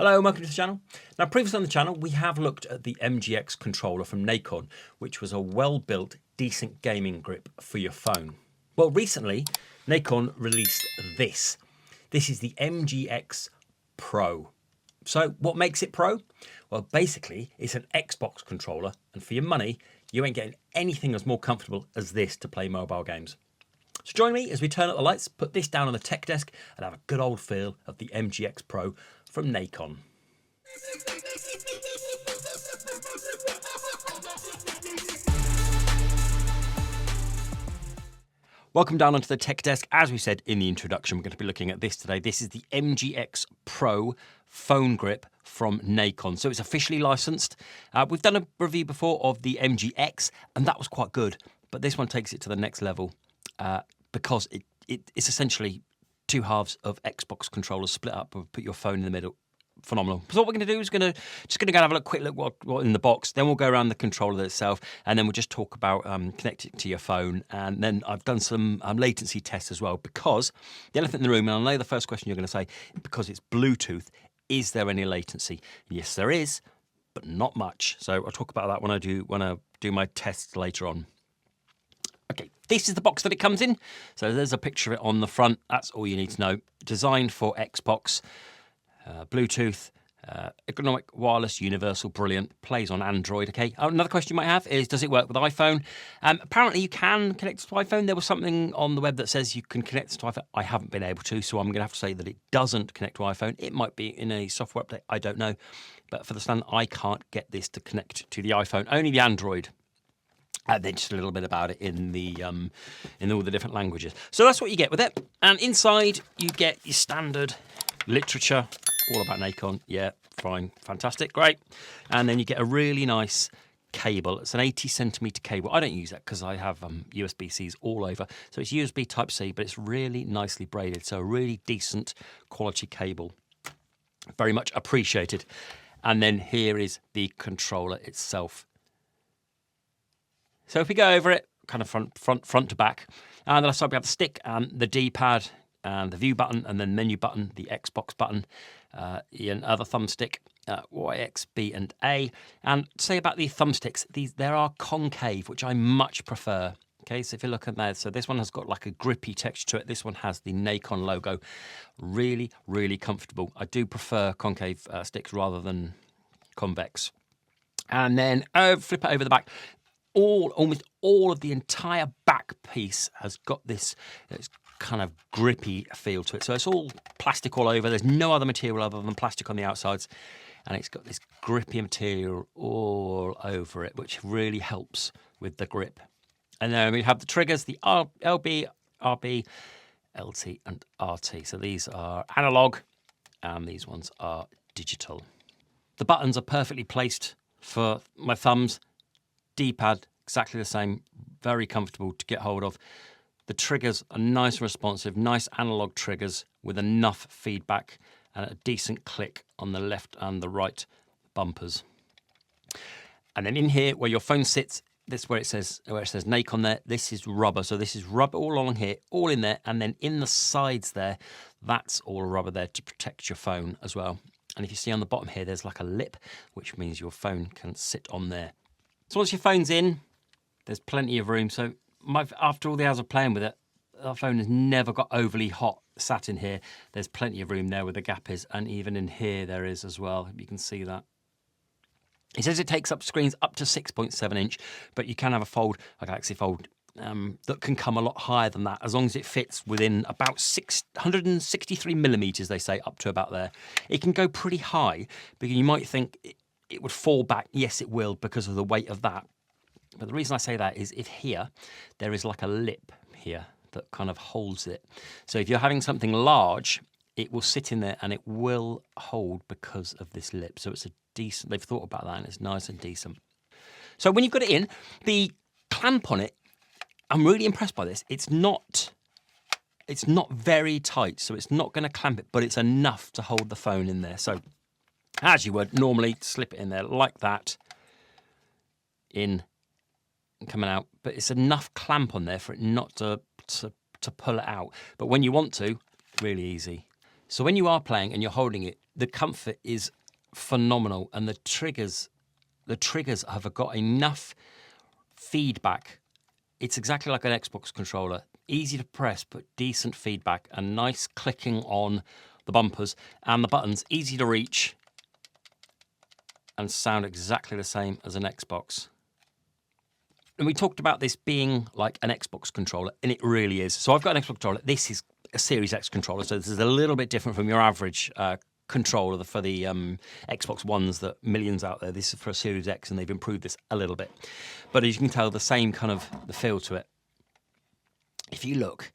Hello and welcome to the channel. Now previously on the channel we have looked at the MG-X controller from Nacon, which was a well-built, decent gaming grip for your phone. Well, recently Nacon released this. This is the MG-X Pro. So what makes it pro? Well, basically it's an Xbox controller, and for your money you ain't getting anything as more comfortable as this to play mobile games. So join me as we turn up the lights, put this down on the tech desk and have a good old feel of the MG-X Pro from Nacon. Welcome down onto the tech desk. As we said in the introduction, we're going to be looking at this today. This is the MG-X Pro phone grip from Nacon. So it's officially licensed. We've done a review before of the MG-X and that was quite good. But this one takes it to the next level because it's essentially two halves of Xbox controllers split up. Put your phone in the middle. Phenomenal. So what we're going to do is just going to go and have a quick look what in the box. Then we'll go around the controller itself, and then we'll just talk about connecting it to your phone. And then I've done some latency tests as well, because the elephant in the room, and I know the first question you're going to say, because it's Bluetooth, is there any latency? Yes, there is, but not much. So I'll talk about that when I do my tests later on. Okay, this is the box that it comes in. So there's a picture of it on the front. That's all you need to know. Designed for Xbox. Bluetooth, economic, wireless, universal, brilliant, plays on Android, okay. Another question you might have is, does it work with iPhone? Apparently you can connect it to iPhone. There was something on the web that says you can connect it to iPhone. I haven't been able to, so I'm going to have to say that it doesn't connect to iPhone. It might be in a software update, I don't know. But for the stand, I can't get this to connect to the iPhone, only the Android. And then just a little bit about it in all the different languages. So that's what you get with it. And inside you get your standard literature, all about Nacon. Yeah, fine, fantastic, great. And then you get a really nice cable. It's an 80cm cable. I don't use that because I have USB-Cs all over. So it's USB Type-C, but it's really nicely braided. So a really decent quality cable. Very much appreciated. And then here is the controller itself. So if we go over it, kind of front to back, and then I start we have the stick and the D-pad and the view button and then menu button, the Xbox button, another thumbstick, Y, X, B and A. And say about the thumbsticks, there are concave, which I much prefer. Okay, so if you look at there, so this one has got like a grippy texture to it. This one has the Nacon logo. Really, really comfortable. I do prefer concave sticks rather than convex. And then flip it over the back. Almost all of the entire back piece has got this kind of grippy feel to it. So it's all plastic all over. There's no other material other than plastic on the outsides. And it's got this grippy material all over it, which really helps with the grip. And then we have the triggers, the LB, RB, LT and RT. So these are analog and these ones are digital. The buttons are perfectly placed for my thumbs. D-pad, exactly the same, very comfortable to get hold of. The triggers are nice and responsive, nice analog triggers with enough feedback and a decent click on the left and the right bumpers. And then in here where your phone sits, this where it says Nacon there, this is rubber. So this is rubber all along here, all in there, and then in the sides there, that's all rubber there to protect your phone as well. And if you see on the bottom here, there's like a lip, which means your phone can sit on there. So once your phone's in, there's plenty of room. So after all the hours of playing with it, our phone has never got overly hot sat in here. There's plenty of room there where the gap is, and even in here there is as well. You can see that. It says it takes up screens up to 6.7 inch, but you can have a Galaxy Fold that can come a lot higher than that, as long as it fits within about 663 millimeters, they say, up to about there. It can go pretty high, because you might think it would fall back. Yes, it will, because of the weight of that. But the reason I say that is if here, there is like a lip here that kind of holds it. So if you're having something large, it will sit in there and it will hold because of this lip. So it's a decent, they've thought about that and it's nice and decent. So when you've got it in, the clamp on it, I'm really impressed by this. It's not very tight, so it's not going to clamp it, but it's enough to hold the phone in there. So as you would normally, slip it in there like that, in and coming out, but it's enough clamp on there for it not to pull it out. But when you want to, really easy. So when you are playing and you're holding it, the comfort is phenomenal, and the triggers have got enough feedback. It's exactly like an Xbox controller. Easy to press, but decent feedback and nice clicking on the bumpers and the buttons. Easy to reach and sound exactly the same as an Xbox. And we talked about this being like an Xbox controller, and it really is. So I've got an Xbox controller. This is a Series X controller, so this is a little bit different from your average controller for the Xbox Ones that millions out there. This is for a Series X, and they've improved this a little bit. But as you can tell, the same kind of the feel to it. If you look,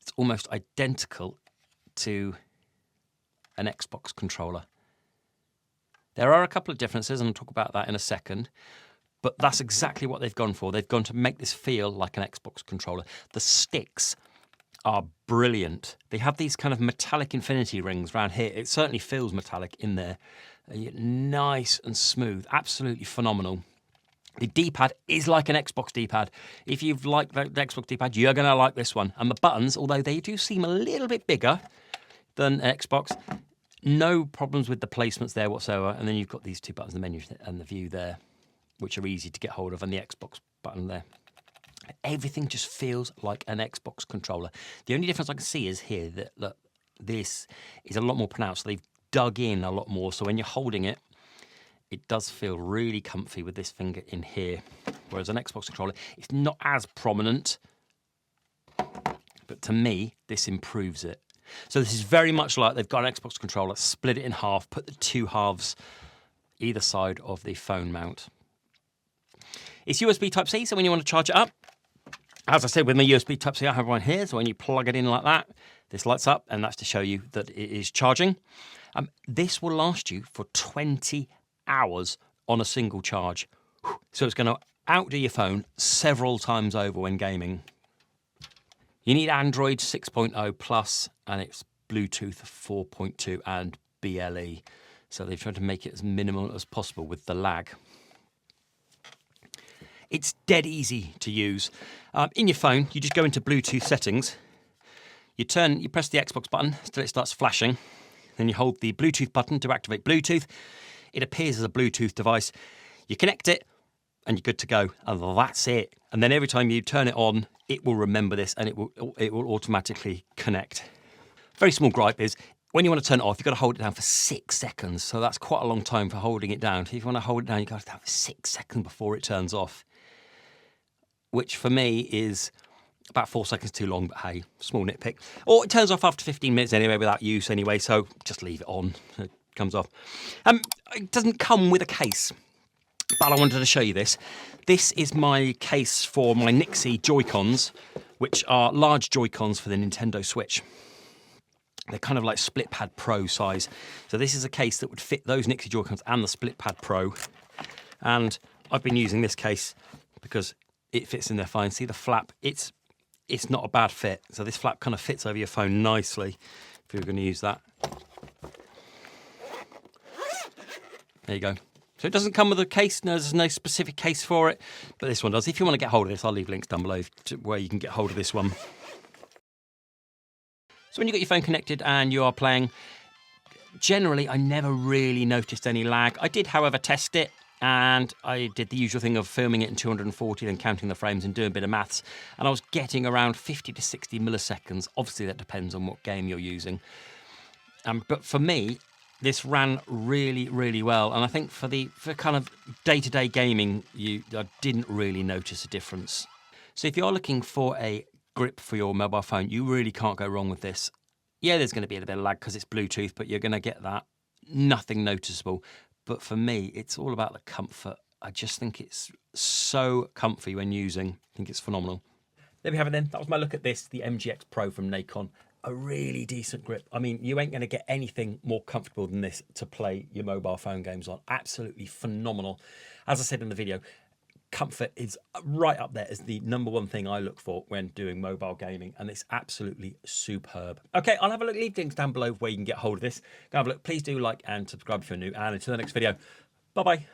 it's almost identical to an Xbox controller. There are a couple of differences, and I'll talk about that in a second. But that's exactly what they've gone for. They've gone to make this feel like an Xbox controller. The sticks are brilliant. They have these kind of metallic infinity rings around here. It certainly feels metallic in there. Nice and smooth, absolutely phenomenal. The D-pad is like an Xbox D-pad. If you've liked the Xbox D-pad, you're going to like this one. And the buttons, although they do seem a little bit bigger than Xbox, no problems with the placements there whatsoever. And then you've got these two buttons, the menu and the view there, which are easy to get hold of, and the Xbox button there. Everything just feels like an Xbox controller. The only difference I can see is here that this is a lot more pronounced. They've dug in a lot more, so when you're holding it, it does feel really comfy with this finger in here. Whereas an Xbox controller, it's not as prominent, but to me, this improves it. So this is very much like they've got an Xbox controller, split it in half, put the two halves either side of the phone mount. It's USB Type-C, so when you want to charge it up, as I said with my USB Type-C, I have one here, so when you plug it in like that, this lights up, and that's to show you that it is charging. This will last you for 20 hours on a single charge. So it's going to outdo your phone several times over when gaming. You need Android 6.0 Plus, and it's Bluetooth 4.2 and BLE. So they've tried to make it as minimal as possible with the lag. It's dead easy to use. In your phone, you just go into Bluetooth settings. You press the Xbox button till it starts flashing. Then you hold the Bluetooth button to activate Bluetooth. It appears as a Bluetooth device. You connect it, and you're good to go. And that's it. And then every time you turn it on, it will remember this, and it will automatically connect. Very small gripe is, when you want to turn it off, you've got to hold it down for 6 seconds. So that's quite a long time for holding it down. If you want to hold it down, you've got to hold it down for 6 seconds before it turns off, which for me is about 4 seconds too long, but hey, small nitpick. Or it turns off after 15 minutes anyway, without use anyway, so just leave it on. It comes off. It doesn't come with a case, but I wanted to show you this. This is my case for my Nixie Joy-Cons, which are large Joy-Cons for the Nintendo Switch. They're kind of like Split Pad Pro size. So this is a case that would fit those Nixie Joy-Cons and the Split Pad Pro. And I've been using this case because it fits in there fine. See the flap? It's not a bad fit. So this flap kind of fits over your phone nicely if you're going to use that. There you go. So it doesn't come with a case. No, there's no specific case for it, but this one does. If you want to get hold of this, I'll leave links down below to where you can get hold of this one. So when you've got your phone connected and you are playing, generally I never really noticed any lag. I did, however, test it, and I did the usual thing of filming it in 240 and counting the frames and doing a bit of maths, and I was getting around 50 to 60 milliseconds. Obviously that depends on what game you're using. But for me, this ran really, really well, and I think for kind of day-to-day gaming, I didn't really notice a difference. So if you're looking for a grip for your mobile phone, you really can't go wrong with this. Yeah, there's going to be a bit of lag because it's Bluetooth, but you're going to get that. Nothing noticeable. But for me, it's all about the comfort. I just think it's so comfy when using. I think it's phenomenal. There we have it then. That was my look at this, the MG-X Pro from Nacon. A really decent grip. I mean, you ain't going to get anything more comfortable than this to play your mobile phone games on. Absolutely phenomenal. As I said in the video, comfort is right up there as the #1 thing I look for when doing mobile gaming, and it's absolutely superb. Okay, I'll have a look, leave links down below where you can get hold of this. Go have a look. Please do like and subscribe if you're new, and until the next video, bye-bye.